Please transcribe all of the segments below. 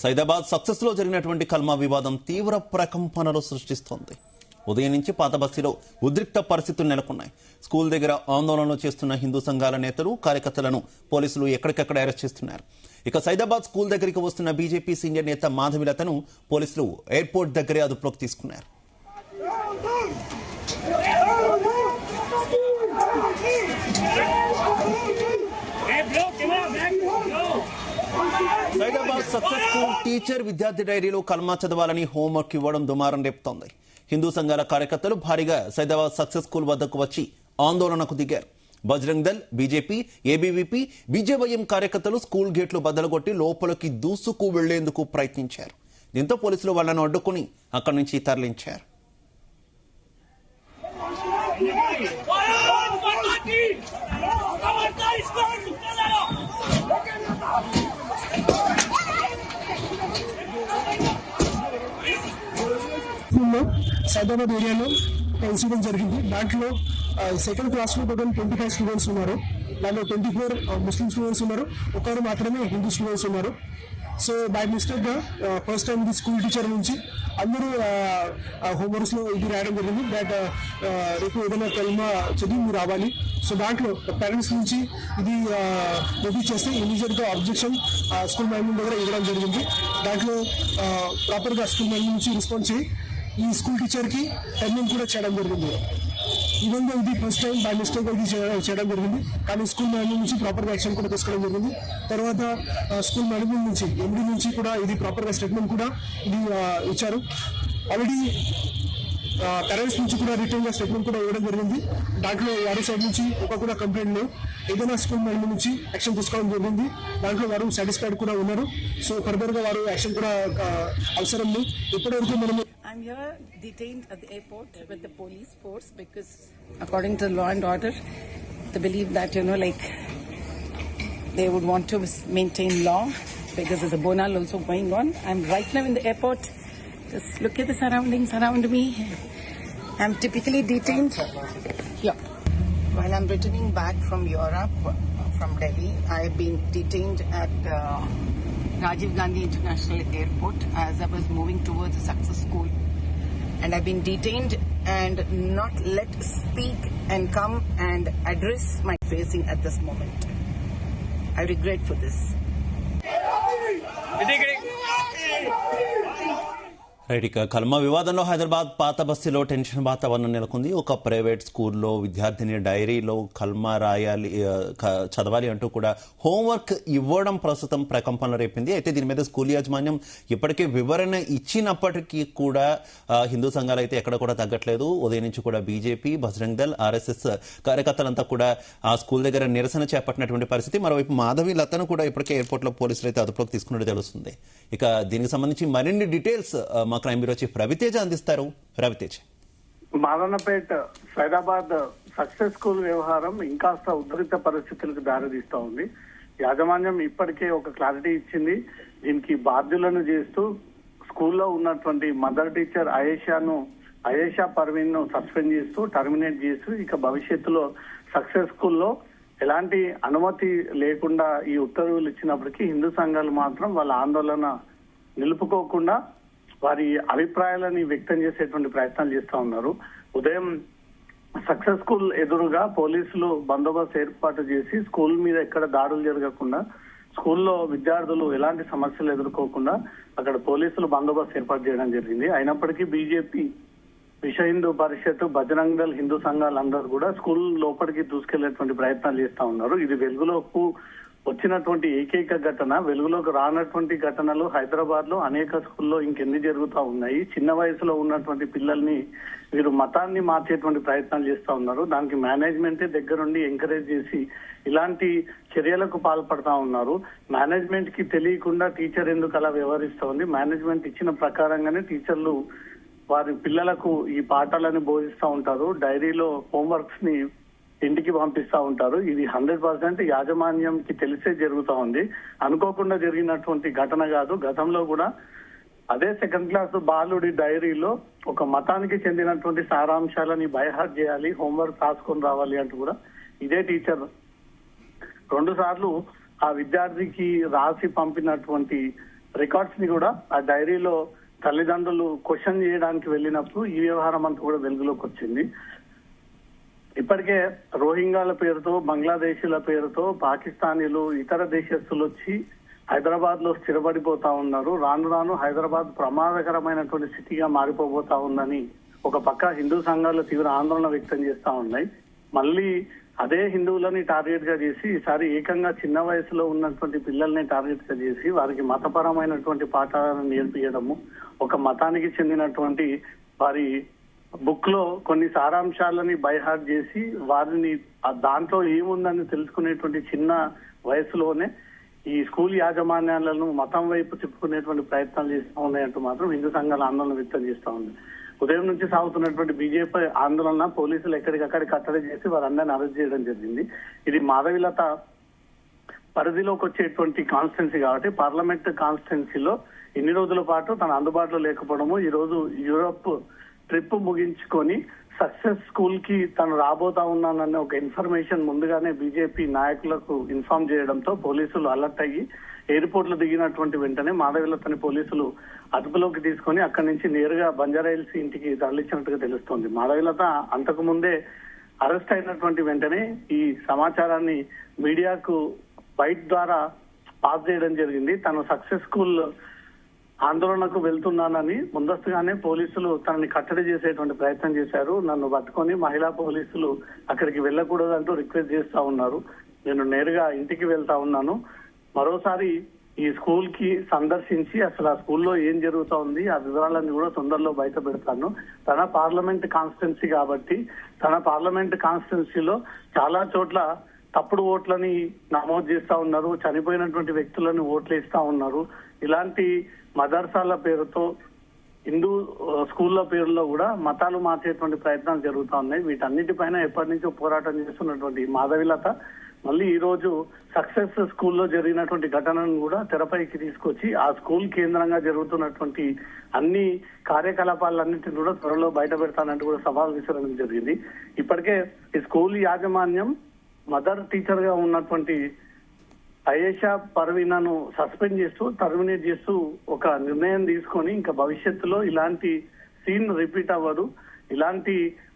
Saidabad success లో జరిగినటువంటి కల్మా వివాదం తీవ్ర ప్రకంపనలు సృష్టిస్తోంది. ఉదయం నుంచి పాత బస్తీలో ఉద్రిక్త పరిస్థితులు నెలకొన్నాయి. స్కూల్ దగ్గర ఆందోళనలు చేస్తున్న హిందూ సంఘాల నేతలు, కార్యకర్తలను పోలీసులు ఎక్కడికెక్కడ అరెస్ట్ చేస్తున్నారు. ఇక సైదాబాద్ స్కూల్ దగ్గరికి వస్తున్న బీజేపీ సీనియర్ నేత మాధవిలతను పోలీసులు ఎయిర్పోర్ట్ దగ్గరే అదుపులోకి తీసుకున్నారు. సైదాబాద్ సక్సెస్ స్కూల్ టీచర్ విద్యార్థి డైరీలో కల్మా చదవాలని హోంవర్క్ ఇవ్వడం దుమారం రేపుతోంది. హిందూ సంఘాల కార్యకర్తలు భారీగా సైదాబాద్ సక్సెస్ స్కూల్ వద్దకు వచ్చి ఆందోళనకు దిగారు. Bajrang Dal, BJP, ABVP, BJYM కార్యకర్తలు స్కూల్ గేట్లు బద్దలుగొట్టి లోపలికి దూసుకు వెళ్లేందుకు ప్రయత్నించారు. దీంతో పోలీసులు వాళ్లను అడ్డుకుని అక్కడి నుంచి తరలించారు. సైదాబాద్ ఏరియాలో ఇన్సిడెంట్ జరిగింది. దాంట్లో సెకండ్ క్లాస్ లో టోటల్ 25 స్టూడెంట్స్ ఉన్నారు. దాంట్లో 24 ముస్లిం స్టూడెంట్స్ ఉన్నారు, ఒకరు మాత్రమే హిందూ స్టూడెంట్స్ ఉన్నారు. సో బై మిస్టేక్ గా ఫస్ట్ టైం ఇది స్కూల్ టీచర్ నుంచి అందరూ హోంవర్క్స్ లో ఇది రాయడం జరిగింది దట్ రేపు ఏదైనా కల్మా చదివి మీరు రావాలి. సో దాంట్లో పేరెంట్స్ నుంచి ఇది నోటీస్ చేస్తే ఇమీడియట్ గా ఆబ్జెక్షన్ స్కూల్ మేనేజ్మెంట్ దగ్గర ఇవ్వడం జరిగింది. దాంట్లో ప్రాపర్ గా స్కూల్ మేనేజ్మెంట్ నుంచి రెస్పాన్స్ చేయి ఈ స్కూల్ టీచర్ కి టర్నింగ్ కూడా చేయడం జరిగింది. ఈవెన్ దో ఇది ఫస్ట్ టైం బై మిస్టేక్ ఇది చేయడం జరిగింది, కానీ స్కూల్ మేనేజ్మెంట్ నుంచి ప్రాపర్ గా యాక్షన్ కూడా తీసుకోవడం జరిగింది. తర్వాత స్కూల్ మేనేజ్మెంట్ నుంచి ఎండీ నుంచి కూడా ఇది ప్రాపర్ గా స్టేట్మెంట్ కూడా ఇది ఇచ్చారు. ఆల్రెడీ పేరెంట్స్ నుంచి కూడా రిటర్న్ గా స్టేట్మెంట్ కూడా ఇవ్వడం జరిగింది. దాంట్లో వారి సైడ్ నుంచి ఒక కూడా కంప్లైంట్ లేవు. ఏదైనా స్కూల్ మేనేజ్మెంట్ నుంచి యాక్షన్ తీసుకోవడం జరిగింది. దాంట్లో వారు సాటిస్ఫైడ్ కూడా ఉన్నారు. సో ఫర్దర్ గా వారు యాక్షన్ కూడా అవసరం లేదు. ఇప్పటివరకు మనం I'm here detained at the airport with the police force because according to law and order they believe that they would want to maintain law because there's a bonal also going on. I'm right now in the airport. Just look at the surroundings around me. I'm typically detained here. While I'm returning back from Europe, from Delhi, I've been detained at Rajiv Gandhi International Airport as I was moving towards the success school, and I've been detained and not let speak and come and address my facing at this moment. I regret for this. Right, ఇక కల్మా వివాదంలో హైదరాబాద్ పాత బస్తీలో tension వాతావరణం నెలకొంది. ఒక private స్కూల్లో విద్యార్థిని డైరీలో కల్మా రాయాలి, చదవాలి అంటూ కూడా హోంవర్క్ ఇవ్వడం ప్రస్తుతం ప్రకంపనలు రేపింది. అయితే దీని మీద స్కూల్ యాజమాన్యం ఇప్పటికే వివరణ ఇచ్చినప్పటికీ కూడా హిందూ సంఘాలు అయితే ఎక్కడ కూడా తగ్గట్లేదు. ఉదయం నుంచి కూడా బీజేపీ, బజరంగ్ దళ్, ఆర్ఎస్ఎస్ కార్యకర్తలంతా కూడా ఆ స్కూల్ దగ్గర నిరసన చేపట్టినటువంటి పరిస్థితి. మరోవైపు మాధవి లతను కూడా ఇప్పటికే ఎయిర్పోర్ట్ లో పోలీసులు అయితే అదుపులోకి తీసుకున్నట్టు తెలుస్తుంది. ఇక దీనికి సంబంధించి మరిన్ని details crime bureau chief Raviteja అందిస్తారు. రవితేజ, మాదన్నపేట్ సైదాబాద్ సక్సెస్ స్కూల్ వ్యవహారం ఇంకాస్త ఉద్రిక్త పరిస్థితులకు దారితీస్తా ఉంది. యాజమాన్యం ఇప్పటికే ఒక క్లారిటీ ఇచ్చింది. దీనికి బాధ్యులను చేస్తూ స్కూల్లో ఉన్నటువంటి మదర్ టీచర్ అయేషా పర్వీన్ ను సస్పెండ్ చేస్తూ టర్మినేట్ చేస్తూ ఇక భవిష్యత్తులో సక్సెస్ స్కూల్లో ఎలాంటి అనుమతి లేకుండా ఈ ఉత్తర్వులు ఇచ్చినప్పటికీ హిందూ సంఘాలు మాత్రం వాళ్ళ ఆందోళన నిలుపుకోకుండా వారి అభిప్రాయాలని వ్యక్తం చేసేటువంటి ప్రయత్నాలు చేస్తా ఉన్నారు. ఉదయం సక్సెస్ స్కూల్ ఎదురుగా పోలీసులు బందోబస్తు ఏర్పాటు చేసి స్కూల్ మీద ఎక్కడ దాడులు జరగకుండా, స్కూల్లో విద్యార్థులు ఎలాంటి సమస్యలు ఎదుర్కోకుండా అక్కడ పోలీసులు బందోబస్తు ఏర్పాటు చేయడం జరిగింది. అయినప్పటికీ బీజేపీ, విశ్వ హిందూ పరిషత్, బజరంగ్ దళ్, హిందూ సంఘాలందరూ కూడా స్కూల్ లోపలికి దూసుకెళ్లేటువంటి ప్రయత్నాలు చేస్తా ఉన్నారు. ఇది వెలుగులోకి వచ్చినటువంటి ఏకైక ఘటన. వెలుగులోకి రానటువంటి ఘటనలు హైదరాబాద్ లో అనేక స్కూల్లో ఇంకెన్ని జరుగుతూ ఉన్నాయి. చిన్న వయసులో ఉన్నటువంటి పిల్లల్ని వీరు మతాన్ని మార్చేటువంటి ప్రయత్నాలు చేస్తా ఉన్నారు. దానికి మేనేజ్మెంటే దగ్గరుండి ఎంకరేజ్ చేసి ఇలాంటి చర్యలకు పాల్పడతా ఉన్నారు. మేనేజ్మెంట్ కి తెలియకుండా టీచర్ ఎందుకు అలా వ్యవహరిస్తా ఉంది? మేనేజ్మెంట్ ఇచ్చిన ప్రకారంగానే టీచర్లు వారి పిల్లలకు ఈ పాఠాలని బోధిస్తూ ఉంటారు. డైరీలో హోంవర్క్స్ ని ఇంటికి పంపిస్తా ఉంటారు. ఇది 100% యాజమాన్యంకి తెలిసే జరుగుతా ఉంది. అనుకోకుండా జరిగినటువంటి ఘటన కాదు. గతంలో కూడా అదే సెకండ్ క్లాస్ బాలుడి డైరీలో ఒక మతానికి చెందినటువంటి సారాంశాలని బైహార్ట్ చేయాలి, హోంవర్క్ రాసుకొని రావాలి అంటూ కూడా ఇదే టీచర్ 2 సార్లు ఆ విద్యార్థికి రాసి పంపినటువంటి రికార్డ్స్ ని కూడా ఆ డైరీలో తల్లిదండ్రులు క్వశ్చన్ చేయడానికి వెళ్ళినప్పుడు ఈ వ్యవహారం అంతా కూడా వెలుగులోకి వచ్చింది. ఇప్పటికే రోహింగ్యాల పేరుతో, బంగ్లాదేశీల పేరుతో పాకిస్తానీలు, ఇతర దేశస్తులు వచ్చి హైదరాబాద్ లో స్థిరపడిపోతా ఉన్నారు. రాను రాను హైదరాబాద్ ప్రమాదకరమైనటువంటి స్థితిగా మారిపోబోతా ఉందని ఒక పక్క హిందూ సంఘాలు తీవ్ర ఆందోళన వ్యక్తం చేస్తా ఉన్నాయి. మళ్ళీ అదే హిందువులని టార్గెట్ గా చేసి ఈసారి ఏకంగా చిన్న వయసులో ఉన్నటువంటి పిల్లల్ని టార్గెట్ గా చేసి వారికి మతపరమైనటువంటి పాఠాలను నేర్పించడము, ఒక మతానికి చెందినటువంటి వారి బుక్ లో కొన్ని సారాంశాలని బైహార్ట్ చేసి వారిని దాంట్లో ఏముందని తెలుసుకునేటువంటి చిన్న వయసులోనే ఈ స్కూల్ యాజమాన్యాలను మతం వైపు తిప్పుకునేటువంటి ప్రయత్నాలు చేస్తూ ఉన్నాయంటూ మాత్రం హిందూ సంఘాల ఆందోళన వ్యక్తం చేస్తూ ఉంది. ఉదయం నుంచి సాగుతున్నటువంటి బీజేపీ ఆందోళన పోలీసులు ఎక్కడికక్కడ కట్టడి చేసి వారందరినీ అరెస్ట్ చేయడం జరిగింది. ఇది మాధవిలత పరిధిలోకి వచ్చేటువంటి కాన్స్టిట్యున్సీ కాబట్టి పార్లమెంట్ కాన్స్టిట్యున్సీలో ఇన్ని రోజుల పాటు తన అందుబాటులో లేకపోవడము, ఈ రోజు యూరోప్ ట్రిప్ ముగించుకొని సక్సెస్ స్కూల్ కి తను రాబోతా ఉన్నానన్న ఒక ఇన్ఫర్మేషన్ ముందుగానే బీజేపీ నాయకులకు ఇన్ఫార్మ్ చేయడంతో పోలీసులు అలర్ట్ అయ్యి ఎయిర్పోర్ట్ లో దిగినటువంటి వెంటనే మాధవిలతని పోలీసులు అదుపులోకి తీసుకొని అక్కడి నుంచి నేరుగా బంజారాహిల్స్ ఇంటికి తరలించినట్టుగా తెలుస్తోంది. మాధవిలత అంతకు ముందే అరెస్ట్ అయినటువంటి వెంటనే ఈ సమాచారాన్ని మీడియాకు బయట ద్వారా పాస్ చేయడం జరిగింది. తను సక్సెస్ స్కూల్ ఆందోళనకు వెళ్తున్నానని ముందస్తుగానే పోలీసులు తనని కట్టడి చేసేటువంటి ప్రయత్నం చేశారు. నన్ను పట్టుకొని మహిళా పోలీసులు అక్కడికి వెళ్ళకూడదంటూ రిక్వెస్ట్ చేస్తా ఉన్నారు. నేను నేరుగా ఇంటికి వెళ్తా ఉన్నాను, మరోసారి ఈ స్కూల్ కి సందర్శించి అసలు ఆ స్కూల్లో ఏం జరుగుతా ఉంది ఆ వివరాలన్నీ కూడా తొందరలో బయట పెడతాను. తన పార్లమెంట్ కాన్స్టిట్యున్సీ కాబట్టి తన పార్లమెంట్ కాన్స్టిట్యున్సీలో చాలా చోట్ల తప్పుడు ఓట్లని నమోదు చేస్తా ఉన్నారు, చనిపోయినటువంటి వ్యక్తులను ఓట్లు వేస్తా ఉన్నారు. ఇలాంటి మదర్సాల పేరుతో హిందూ స్కూళ్ల పేరులో కూడా మతాలు మార్చేటువంటి ప్రయత్నాలు జరుగుతా ఉన్నాయి. వీటన్నిటిపైన ఎప్పటి నుంచో పోరాటం చేస్తున్నటువంటి మాధవిలత మళ్ళీ ఈ రోజు సక్సెస్ స్కూల్లో జరిగినటువంటి ఘటనను కూడా తెరపైకి తీసుకొచ్చి ఆ స్కూల్ కేంద్రంగా జరుగుతున్నటువంటి అన్ని కార్యకలాపాలన్నింటినీ కూడా త్వరలో బయట పెడతానంటూ కూడా సవాల్ విసరడం జరిగింది. ఇప్పటికే ఈ స్కూల్ యాజమాన్యం మదర్ టీచర్ గా ఉన్నటువంటి అయేషా పర్వీనాను సస్పెండ్ చేస్తూ టర్మినేట్ చేస్తూ ఒక నిర్ణయం తీసుకొని ఇంకా భవిష్యత్తులో ఇలాంటి సీన్ రిపీట్ అవ్వదు, ఇలాంటి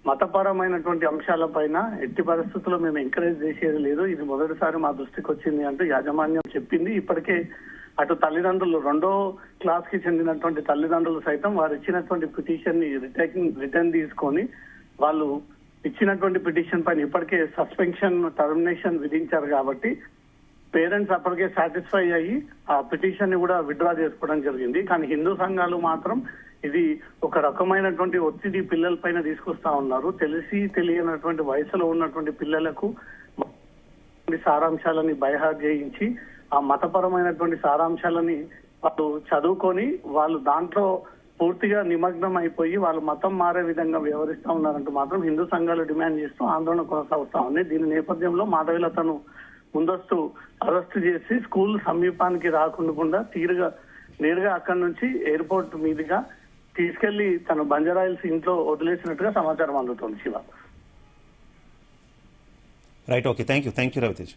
మతపరమైనటువంటి అంశాలపైన ఎట్టి పరిస్థితుల్లో మేము ఎంకరేజ్ చేసేది లేదు, ఇది మొదటిసారి మా దృష్టికి వచ్చింది అంటూ యాజమాన్యం చెప్పింది. ఇప్పటికే అటు తల్లిదండ్రులు 2వ క్లాస్ కి చెందినటువంటి తల్లిదండ్రులు సైతం వారు ఇచ్చినటువంటి పిటిషన్ ని రిటర్న్ తీసుకొని వాళ్ళు ఇచ్చినటువంటి పిటిషన్ పైన ఇప్పటికే సస్పెన్షన్ టర్మినేషన్ విధించారు కాబట్టి పేరెంట్స్ అప్పటికే సాటిస్ఫై అయ్యి ఆ పిటిషన్ ని కూడా విత్డ్రా చేసుకోవడం జరిగింది. కానీ హిందూ సంఘాలు మాత్రం ఇది ఒక రకమైనటువంటి ఒత్తిడి పిల్లల పైన తీసుకొస్తా ఉన్నారు. తెలిసి తెలియనటువంటి వయసులో ఉన్నటువంటి పిల్లలకు సారాంశాలని బైహార్ట్ చేయించి ఆ మతపరమైనటువంటి సారాంశాలని వాళ్ళు చదువుకొని వాళ్ళు దాంట్లో పూర్తిగా నిమగ్నం అయిపోయి వాళ్ళు మతం మారే విధంగా వ్యవహరిస్తా ఉన్నారంటూ మాత్రం హిందూ సంఘాలు డిమాండ్ చేస్తూ ఆందోళన కొనసాగుతా ఉంది. దీని నేపథ్యంలో మాధవిలతను ముందస్తు అరెస్ట్ చేసి స్కూల్ సమీపానికి రాకుండా నేరుగా అక్కడి నుంచి ఎయిర్పోర్ట్ మీదుగా తీసుకెళ్లి తన బంజారాహిల్స్ ఇంట్లో వదిలేసినట్టుగా సమాచారం అందుతోంది. Shiva. Right, okay, thank you Ravitej.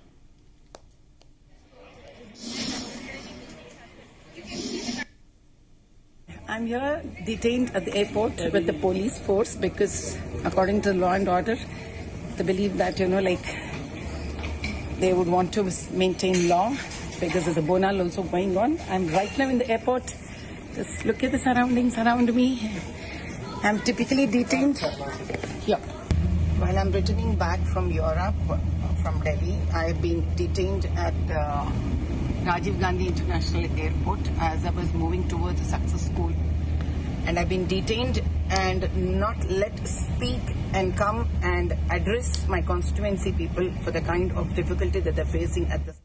I'm here detained at the airport with the police force because according to law and order they believe that they would want to maintain law because there's a bonal also going on. I'm right now in the airport. Just look at the surroundings around me. I'm typically detained here. While I'm returning back from Europe, from Delhi, I've been detained at Rajiv Gandhi International Airport as I was moving towards a success school. And I've been detained and not let speak and come and address my constituency people for the kind of difficulty that they're facing at this